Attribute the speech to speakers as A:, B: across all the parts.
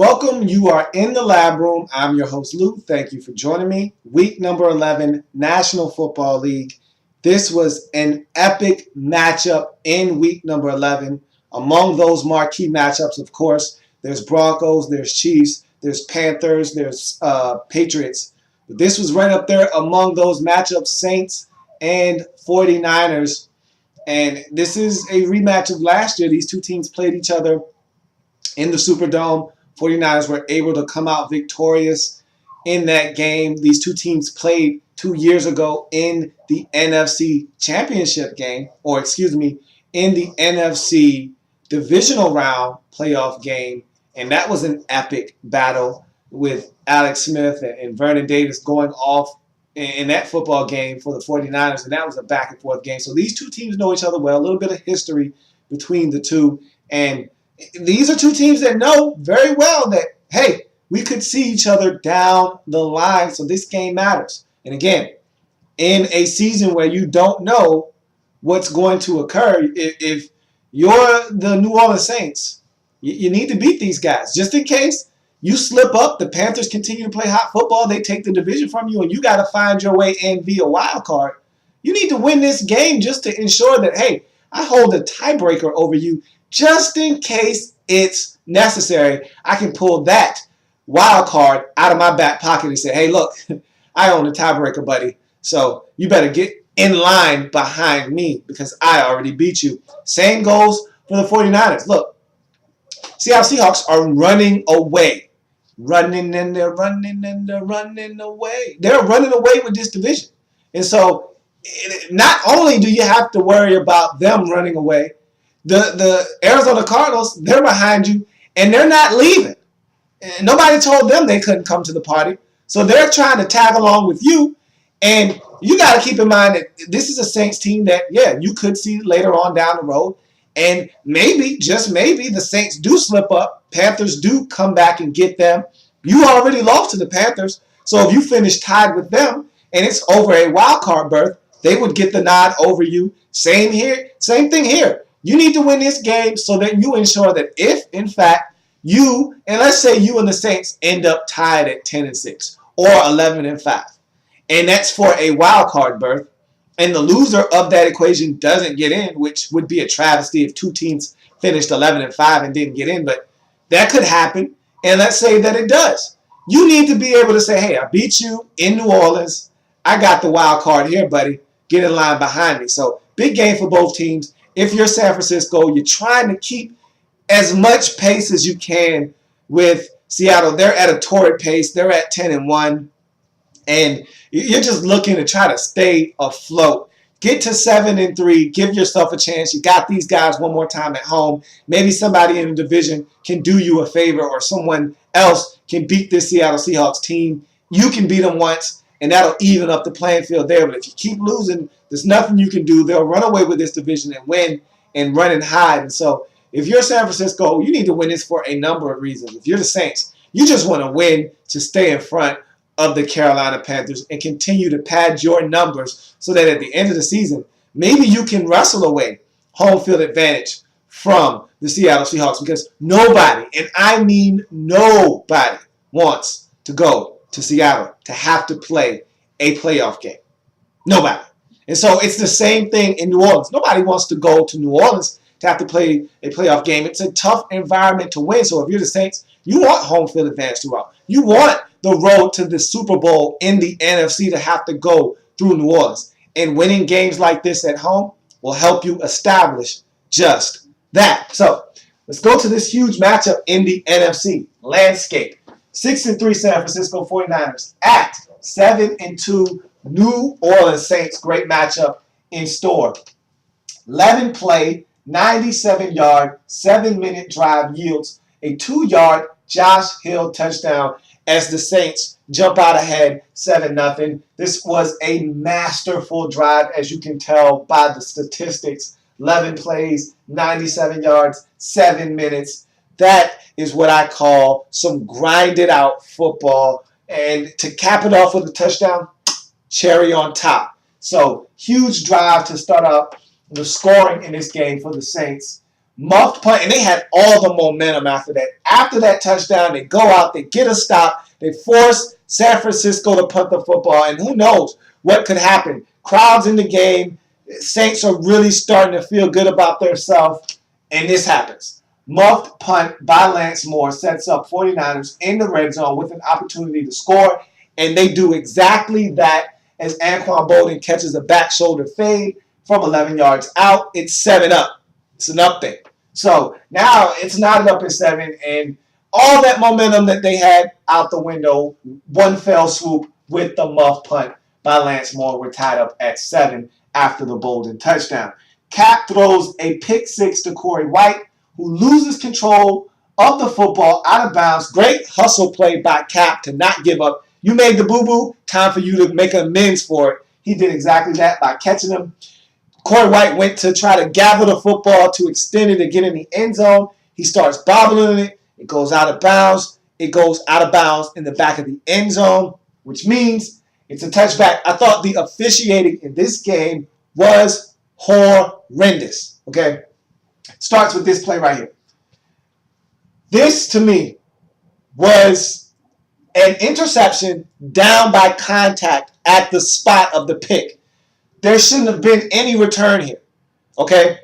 A: Welcome. You are in the lab room. I'm your host, Lou. Thank you for joining me. Week number 11, National Football League. This was an epic matchup in week number 11. Among those marquee matchups, of course, there's Broncos, there's Chiefs, there's Panthers, there's Patriots. But this was right up there among those matchups, Saints and 49ers. And this is a rematch of last year. These two teams played each other in the Superdome. 49ers were able to come out victorious in that game. These two teams played 2 years ago in the NFC Championship game, in the NFC Divisional Round playoff game. And that was an epic battle with Alex Smith and Vernon Davis going off in that football game for the 49ers. And that was a back and forth game. So these two teams know each other well, a little bit of history between the two. And these are two teams that know very well that, hey, we could see each other down the line, so this game matters. And again, in a season where you don't know what's going to occur, if you're the New Orleans Saints, you need to beat these guys. Just in case you slip up, the Panthers continue to play hot football, they take the division from you, and you got to find your way in via wild card. You need to win this game just to ensure that, hey, I hold a tiebreaker over you. Just in case it's necessary, I can pull that wild card out of my back pocket and say, hey, look, I own the tiebreaker, buddy. So you better get in line behind me because I already beat you. Same goes for the 49ers. Look, Seattle Seahawks are running away. Running away. They're running away with this division. And so not only do you have to worry about them running away, the Arizona Cardinals, they're behind you, and they're not leaving. And nobody told them they couldn't come to the party. So they're trying to tag along with you. And you got to keep in mind that this is a Saints team that, yeah, you could see later on down the road. And maybe, just maybe, the Saints do slip up. Panthers do come back and get them. You already lost to the Panthers. So if you finish tied with them and it's over a wild card berth, they would get the nod over you. Same thing here. You need to win this game so that you ensure that if, in fact, you, and let's say you and the Saints end up tied at 10-6 or 11-5, and that's for a wild card berth, and the loser of that equation doesn't get in, which would be a travesty if two teams finished 11-5 and didn't get in, but that could happen, and let's say that it does. You need to be able to say, hey, I beat you in New Orleans. I got the wild card here, buddy. Get in line behind me. So big game for both teams. If you're San Francisco, you're trying to keep as much pace as you can with Seattle. They're at a torrid pace. They're at 10-1. And you're just looking to try to stay afloat. Get to 7-3. Give yourself a chance. You got these guys one more time at home. Maybe somebody in the division can do you a favor or someone else can beat this Seattle Seahawks team. You can beat them once, and that'll even up the playing field there. But if you keep losing, there's nothing you can do. They'll run away with this division and win and run and hide. And so if you're San Francisco, you need to win this for a number of reasons. If you're the Saints, you just want to win to stay in front of the Carolina Panthers and continue to pad your numbers so that at the end of the season, maybe you can wrestle away home field advantage from the Seattle Seahawks, because nobody, and I mean nobody, wants to go to Seattle to have to play a playoff game. Nobody. And so it's the same thing in New Orleans. Nobody wants to go to New Orleans to have to play a playoff game. It's a tough environment to win. So if you're the Saints, you want home field advantage throughout. You want the road to the Super Bowl in the NFC to have to go through New Orleans. And winning games like this at home will help you establish just that. So let's go to this huge matchup in the NFC landscape. 6-3 San Francisco 49ers at 7-2 New Orleans Saints. Great matchup in store. 11 play, 97-yard, 7-minute drive yields a 2-yard Josh Hill touchdown as the Saints jump out ahead 7-0. This was a masterful drive, as you can tell by the statistics. 11 plays, 97 yards, 7 minutes. That is what I call some grinded out football. And to cap it off with a touchdown, cherry on top. So huge drive to start out the scoring in this game for the Saints. muffed punt, and they had all the momentum after that. After that touchdown, they go out, they get a stop, they force San Francisco to punt the football, and who knows what could happen. Crowds in the game, Saints are really starting to feel good about themselves, and this happens. Muffed punt by Lance Moore sets up 49ers in the red zone with an opportunity to score, and they do exactly that as Anquan Bolden catches a back shoulder fade from 11 yards out. It's 7-up. It's an up thing. So now it's not an up and 7, and all that momentum that they had out the window, one fell swoop with the muff punt by Lance Moore. We're tied up at 7 after the Bolden touchdown. Cap throws a pick 6 to Corey White, who loses control of the football out of bounds. Great hustle play by Cap to not give up. You made the boo-boo, time for you to make amends for it. He did exactly that by catching him. Corey White went to try to gather the football to extend it to get in the end zone. He starts bobbling it. It goes out of bounds. It goes out of bounds in the back of the end zone, which means it's a touchback. I thought the officiating in this game was horrendous. Okay? Starts with this play right here. This, to me, was an interception down by contact at the spot of the pick. There shouldn't have been any return here. Okay?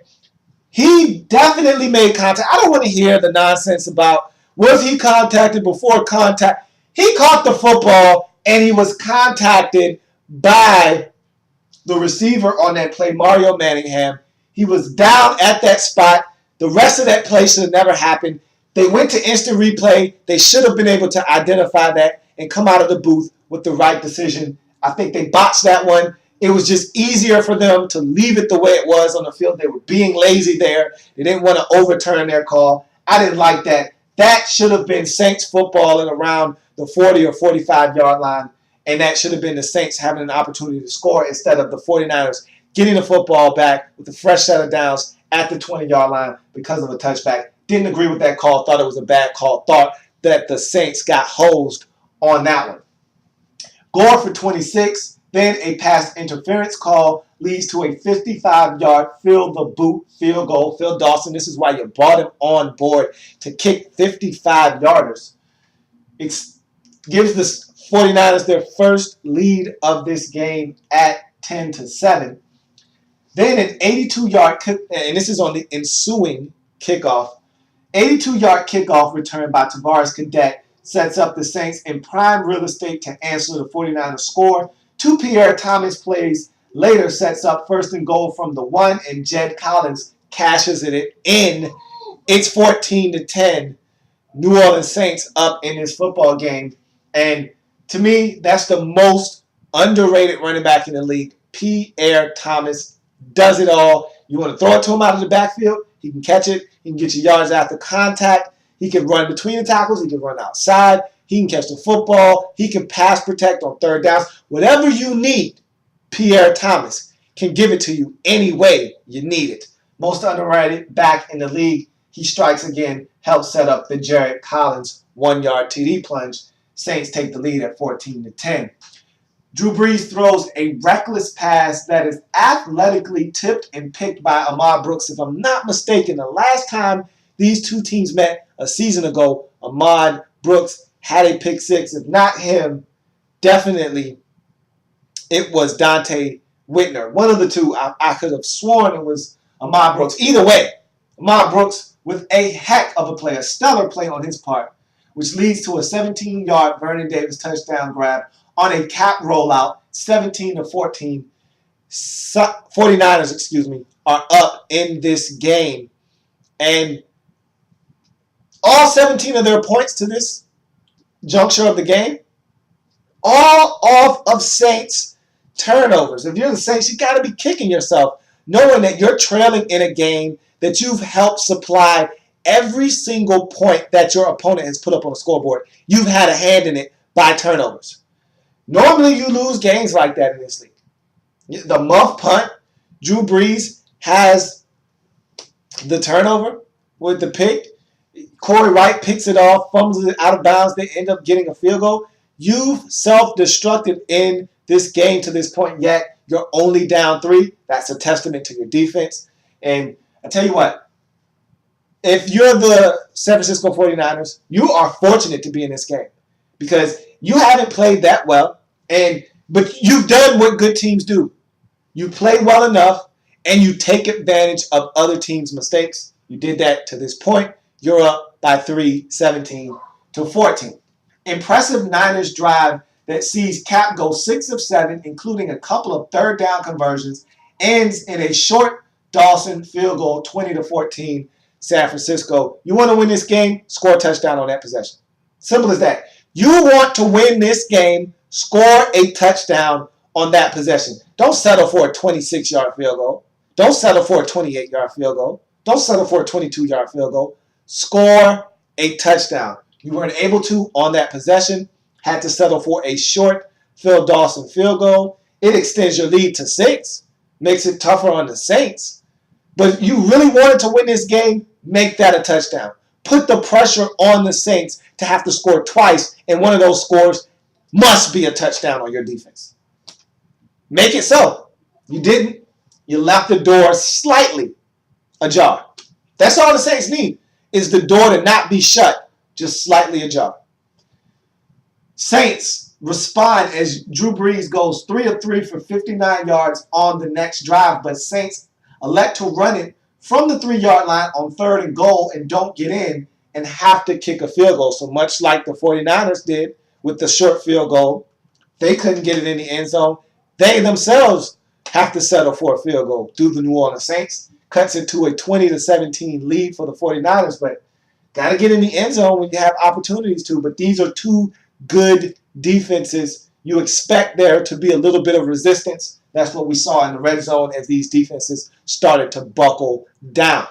A: He definitely made contact. I don't want to hear the nonsense about was he contacted before contact. He caught the football and he was contacted by the receiver on that play, Mario Manningham. He was down at that spot. The rest of that play should have never happened. They went to instant replay. They should have been able to identify that and come out of the booth with the right decision. I think they botched that one. It was just easier for them to leave it the way it was on the field. They were being lazy there. They didn't want to overturn their call. I didn't like that. That should have been Saints football at around the 40 or 45-yard line, and that should have been the Saints having an opportunity to score instead of the 49ers getting the football back with a fresh set of downs at the 20-yard line because of a touchback. Didn't agree with that call. Thought it was a bad call. Thought that the Saints got hosed on that one. Gore for 26. Then a pass interference call leads to a 55-yard field goal. Phil Dawson, this is why you brought him on board to kick 55-yarders. It gives the 49ers their first lead of this game at 10-7. Then an 82-yard kick, and this is on the ensuing kickoff. 82-yard kickoff return by Tavares Cadet sets up the Saints in prime real estate to answer the 49ers score. Two Pierre Thomas plays later sets up first and goal from the 1, and Jed Collins cashes it in. It's 14-10. New Orleans Saints up in this football game. And to me, that's the most underrated running back in the league. Pierre Thomas does it all. You want to throw it to him out of the backfield, he can catch it. He can get you yards after contact. He can run between the tackles. He can run outside. He can catch the football. He can pass protect on third downs. Whatever you need, Pierre Thomas can give it to you any way you need it. Most underrated back in the league. He strikes again, helps set up the Jared Collins 1-yard TD plunge. Saints take the lead at 14-10. Drew Brees throws a reckless pass that is athletically tipped and picked by Ahmad Brooks. If I'm not mistaken, the last time these two teams met a season ago, Ahmad Brooks had a pick 6. If not him, definitely it was Dante Whitner. One of the two. I could have sworn it was Ahmad Brooks. Either way, Ahmad Brooks with a heck of a play, a stellar play on his part, which leads to a 17-yard Vernon Davis touchdown grab on a cap rollout, 17-14. 49ers, are up in this game. And all 17 of their points to this juncture of the game, all off of Saints turnovers. If you're the Saints, you got to be kicking yourself, knowing that you're trailing in a game that you've helped supply every single point that your opponent has put up on the scoreboard. You've had a hand in it by turnovers. Normally, you lose games like that in this league. The muff punt, Drew Brees has the turnover with the pick. Corey Wright picks it off, fumbles it out of bounds. They end up getting a field goal. You've self-destructed in this game to this point, yet you're only down 3. That's a testament to your defense. And I tell you what, if you're the San Francisco 49ers, you are fortunate to be in this game because you haven't played that well, but you've done what good teams do. You play well enough, and you take advantage of other teams' mistakes. You did that to this point. You're up by 3, 17-14. Impressive Niners drive that sees Cap go 6 of 7, including a couple of third down conversions, ends in a short Dawson field goal, 20-14, San Francisco. You want to win this game? Score a touchdown on that possession. Simple as that. You want to win this game? Score a touchdown on that possession. Don't settle for a 26-yard field goal. Don't settle for a 28-yard field goal. Don't settle for a 22-yard field goal. Score a touchdown. You weren't able to on that possession. Had to settle for a short Phil Dawson field goal. It extends your lead to 6. Makes it tougher on the Saints. But you really wanted to win this game, make that a touchdown. Put the pressure on the Saints to have to score twice, and one of those scores must be a touchdown on your defense. Make it so. You didn't. You left the door slightly ajar. That's all the Saints need, is the door to not be shut, just slightly ajar. Saints respond as Drew Brees goes 3 of 3 for 59 yards on the next drive, but Saints elect to run it from the 3-yard line on 3rd and goal and don't get in and have to kick a field goal. So much like the 49ers did with the short field goal, they couldn't get it in the end zone. They themselves have to settle for a field goal through the New Orleans Saints. Cuts it to a 20-17 lead for the 49ers, but got to get in the end zone when you have opportunities to. But these are two good defenses. You expect there to be a little bit of resistance. That's what we saw in the red zone as these defenses started to buckle down.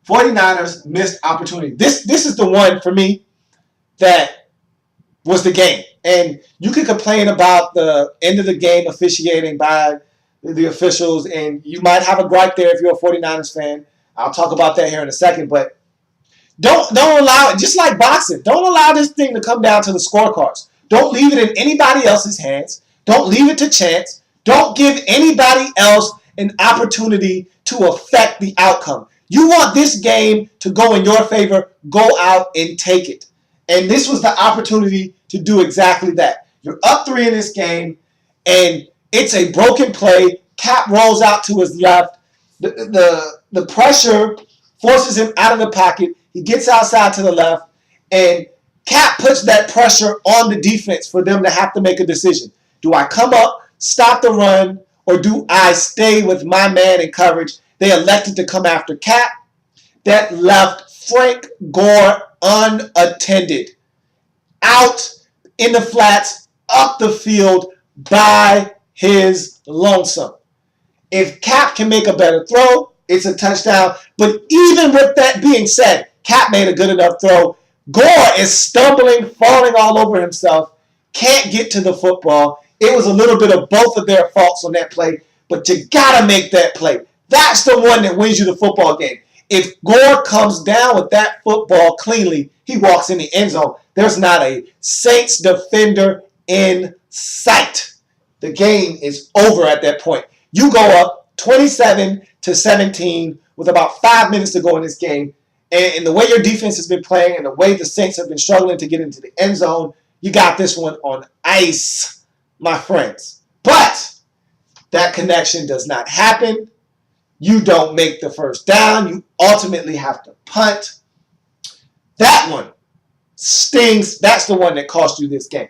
A: 49ers missed opportunity. This is the one for me that was the game. And you can complain about the end of the game officiating by the officials, and you might have a gripe there if you're a 49ers fan. I'll talk about that here in a second, but don't allow it, just like boxing, don't allow this thing to come down to the scorecards. Don't leave it in anybody else's hands. Don't leave it to chance. Don't give anybody else an opportunity to affect the outcome. You want this game to go in your favor, go out and take it. And this was the opportunity to do exactly that. You're up 3 in this game, and it's a broken play. Cap rolls out to his left. The pressure forces him out of the pocket. He gets outside to the left, and Cap puts that pressure on the defense for them to have to make a decision. Do I come up, stop the run, or do I stay with my man in coverage? They elected to come after Cap. That left Frank Gore unattended, out in the flats, up the field by his lonesome. If Cap can make a better throw, it's a touchdown. But even with that being said, Cap made a good enough throw. Gore is stumbling, falling all over himself, can't get to the football. It was a little bit of both of their faults on that play, but you got to make that play. That's the one that wins you the football game. If Gore comes down with that football cleanly, he walks in the end zone. There's not a Saints defender in sight. The game is over at that point. You go up 27-17 with about 5 minutes to go in this game. And the way your defense has been playing and the way the Saints have been struggling to get into the end zone, you got this one on ice, my friends. But that connection does not happen. You don't make the first down. You ultimately have to punt. That one stings. That's the one that cost you this game.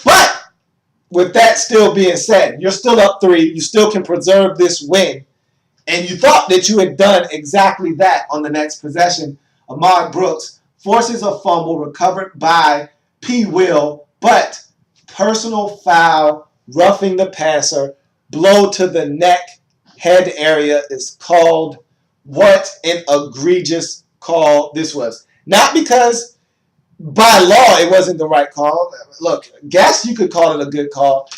A: But with that still being said, you're still up 3. You still can preserve this win. And you thought that you had done exactly that on the next possession. Ahmad Brooks forces a fumble recovered by P. Will, but personal foul, roughing the passer, blow to the neck, head area is called. What an egregious call this was. Not because by law it wasn't the right call. Look, guess you could call it a good call.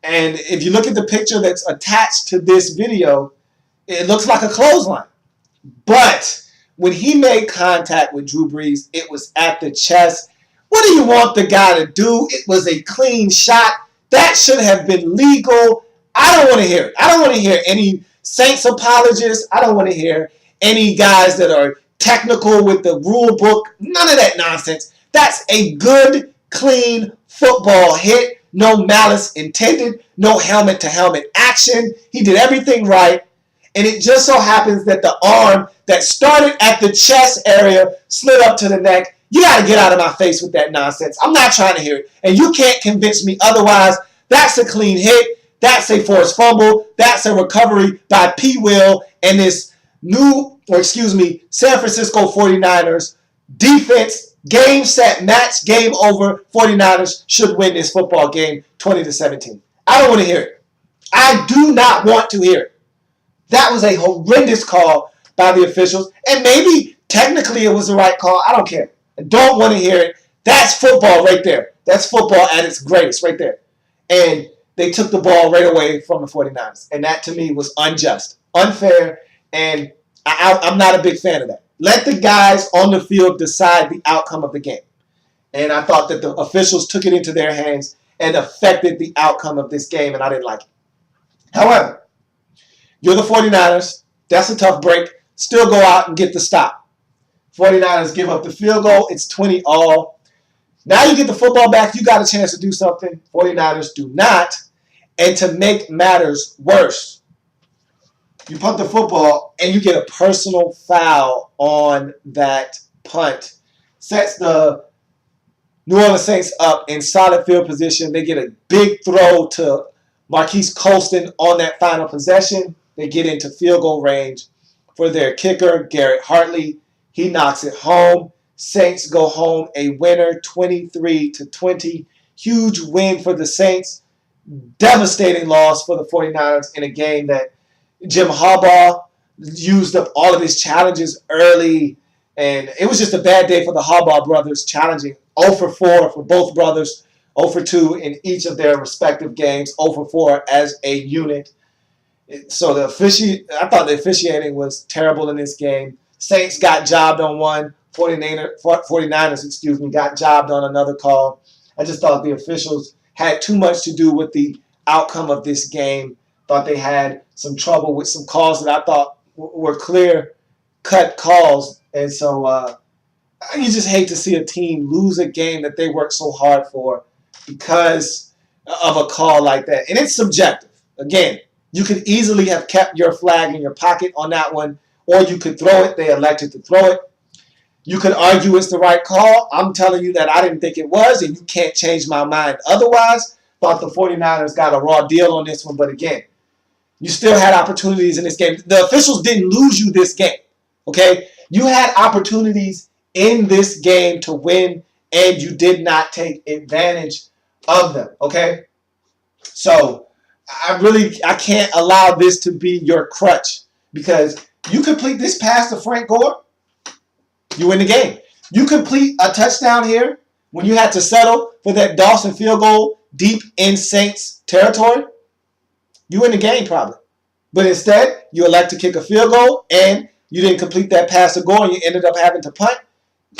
A: And if you look at the picture that's attached to this video, it looks like a clothesline. But when he made contact with Drew Brees, it was at the chest. What do you want the guy to do? It was a clean shot. That should have been legal. I don't want to hear it. I don't want to hear any Saints apologists. I don't want to hear any guys that are technical with the rule book. None of that nonsense. That's a good, clean football hit. No malice intended. No helmet-to-helmet action. He did everything right. And it just so happens that the arm that started at the chest area slid up to the neck. You got to get out of my face with that nonsense. I'm not trying to hear it. And you can't convince me otherwise. That's a clean hit. That's a forced fumble. That's a recovery by P. Will and this San Francisco 49ers defense. Game, set, match, game over. 49ers should win this football game 20-17. I don't want to hear it. I do not want to hear it. That was a horrendous call by the officials. And maybe technically it was the right call. I don't care. I don't want to hear it. That's football right there. That's football at its greatest right there. And they took the ball right away from the 49ers. And that to me was unjust, unfair, and I'm not a big fan of that. Let the guys on the field decide the outcome of the game. And I thought that the officials took it into their hands and affected the outcome of this game, and I didn't like it. However, you're the 49ers. That's a tough break. Still go out and get the stop. 49ers give up the field goal. It's 20-all. Now you get the football back. You got a chance to do something. 49ers do not. And to make matters worse, you punt the football and you get a personal foul on that punt. Sets the New Orleans Saints up in solid field position. They get a big throw to Marquise Colston on that final possession. They get into field goal range for their kicker, Garrett Hartley. He knocks it home. Saints go home a winner, 23-20. Huge win for the Saints. Devastating loss for the 49ers in a game that Jim Harbaugh used up all of his challenges early. And it was just a bad day for the Harbaugh brothers, challenging 0 for 4 for both brothers, 0 for 2 in each of their respective games, 0 for 4 as a unit. So I thought the officiating was terrible in this game. Saints got jobbed on one. 49ers, got jobbed on another call. I just thought the officials had too much to do with the outcome of this game. Thought they had some trouble with some calls that I thought were clear-cut calls. And so you just hate to see a team lose a game that they worked so hard for because of a call like that. And it's subjective. Again, you could easily have kept your flag in your pocket on that one, or you could throw it. They elected to throw it. You could argue it's the right call. I'm telling you that I didn't think it was, and you can't change my mind otherwise. Thought the 49ers got a raw deal on this one, but again, you still had opportunities in this game. The officials didn't lose you this game, okay? You had opportunities in this game to win, and you did not take advantage of them, okay? So I can't allow this to be your crutch because you complete this pass to Frank Gore, you win the game. You complete a touchdown here when you had to settle for that Dawson field goal deep in Saints territory, you win the game probably. But instead, you elect to kick a field goal and you didn't complete that pass to Gore and you ended up having to punt.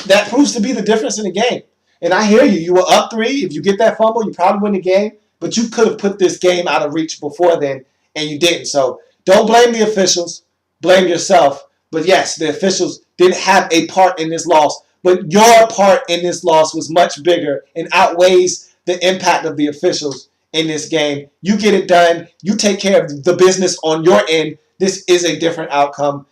A: That proves to be the difference in the game. And I hear you. You were up 3. If you get that fumble, you probably win the game. But you could have put this game out of reach before then, and you didn't. So don't blame the officials. Blame yourself. But yes, the officials didn't have a part in this loss. But your part in this loss was much bigger and outweighs the impact of the officials in this game. You get it done. You take care of the business on your end. This is a different outcome.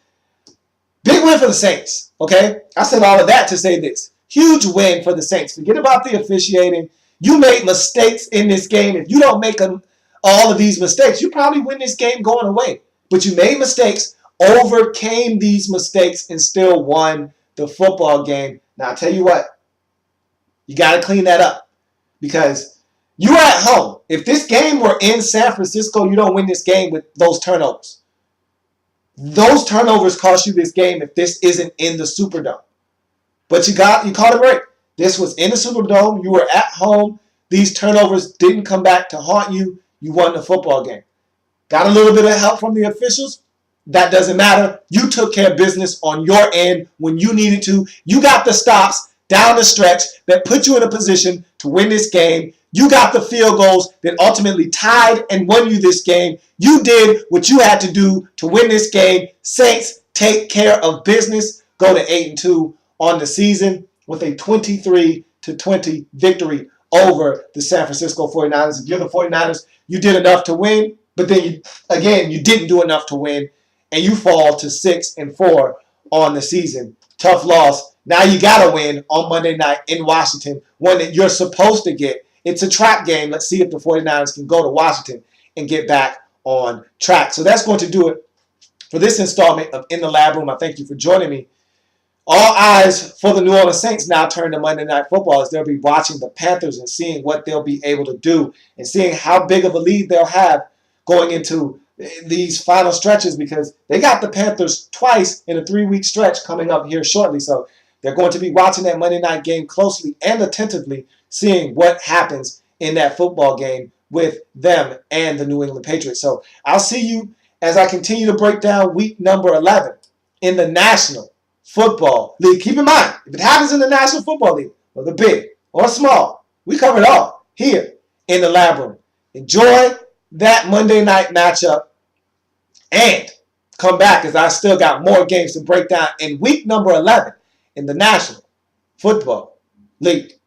A: Big win for the Saints, okay? I said all of that to say this. Huge win for the Saints. Forget about the officiating. You made mistakes in this game. If you don't make all of these mistakes, you probably win this game going away. But you made mistakes, overcame these mistakes, and still won the football game. Now, I'll tell you what. You got to clean that up because you're at home. If this game were in San Francisco, you don't win this game with those turnovers. Those turnovers cost you this game if this isn't in the Superdome. But you caught a break. This was in the Superdome. You were at home. These turnovers didn't come back to haunt you. You won the football game. Got a little bit of help from the officials. That doesn't matter. You took care of business on your end when you needed to. You got the stops down the stretch that put you in a position to win this game. You got the field goals that ultimately tied and won you this game. You did what you had to do to win this game. Saints take care of business, go to 8-2 on the season with a 23-20 victory over the San Francisco 49ers. If you're the 49ers, you did enough to win, but then you didn't do enough to win, and you fall to 6-4 on the season. Tough loss. Now you got to win on Monday night in Washington, one that you're supposed to get. It's a trap game. Let's see if the 49ers can go to Washington and get back on track. So that's going to do it for this installment of In the Lab Room. I thank you for joining me. All eyes for the New Orleans Saints now turn to Monday Night Football as they'll be watching the Panthers and seeing what they'll be able to do and seeing how big of a lead they'll have going into these final stretches, because they got the Panthers twice in a 3-week stretch coming up here shortly. So they're going to be watching that Monday night game closely and attentively, seeing what happens in that football game with them and the New England Patriots. So I'll see you as I continue to break down week number 11 in the National Football League. Keep in mind, if it happens in the National Football League, whether big or small, we cover it all here in the Lab Room. Enjoy that Monday night matchup and come back, as I still got more games to break down in week number 11 in the National Football League.